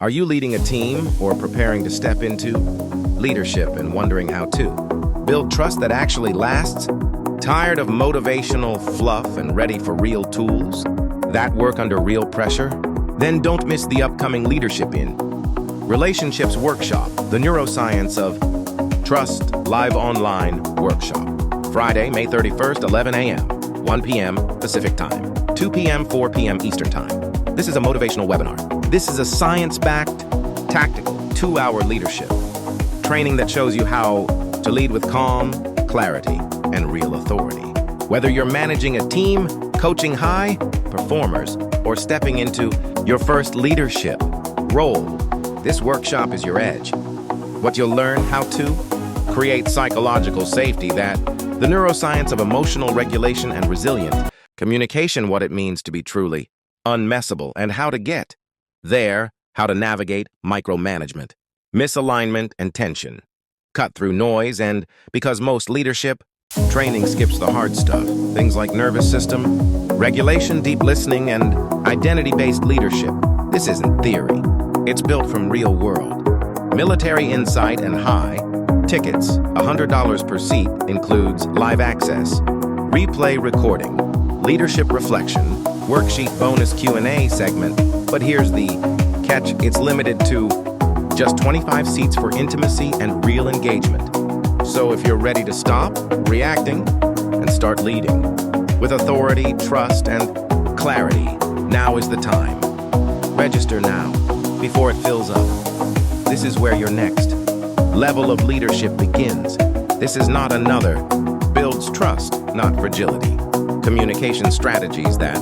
Are you leading a team or preparing to step into leadership and wondering how to build trust that actually lasts? Tired of motivational fluff and ready for real tools that work under real pressure? Then don't miss the upcoming Leadership in Relationships Workshop, the Neuroscience of Trust Live Online Workshop. Friday, May 31st, 11 a.m., 1 p.m. Pacific Time, 2 p.m., 4 p.m. Eastern Time. This is a motivational webinar. This is a science-backed, tactical, 2-hour leadership training that shows you how to lead with calm, clarity, and real authority. Whether you're managing a team, coaching high performers, or stepping into your first leadership role, this workshop is your edge. What you'll learn: how to create psychological safety, that the neuroscience of emotional regulation and resilient communication, what it means to be truly unmessable, and how to get there, how to navigate micromanagement, misalignment, and tension, cut through noise, and because most leadership training skips the hard stuff, things like nervous system regulation, deep listening, and identity-based leadership. This isn't theory. It's built from real world. Military insight and high tickets, $100 per seat, includes live access, replay recording, leadership reflection, worksheet bonus Q&A segment. But here's the catch: it's limited to just 25 seats for intimacy and real engagement. So if you're ready to stop reacting and start leading with authority, trust, and clarity, now is the time. Register now before it fills up. This is where your next level of leadership begins. This is not another builds trust, not fragility. Communication strategies that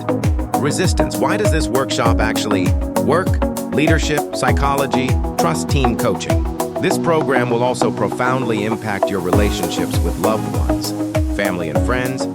resistance. Why does this workshop actually work? Leadership, psychology, trust, team coaching. This program will also profoundly impact your relationships with loved ones, family and friends,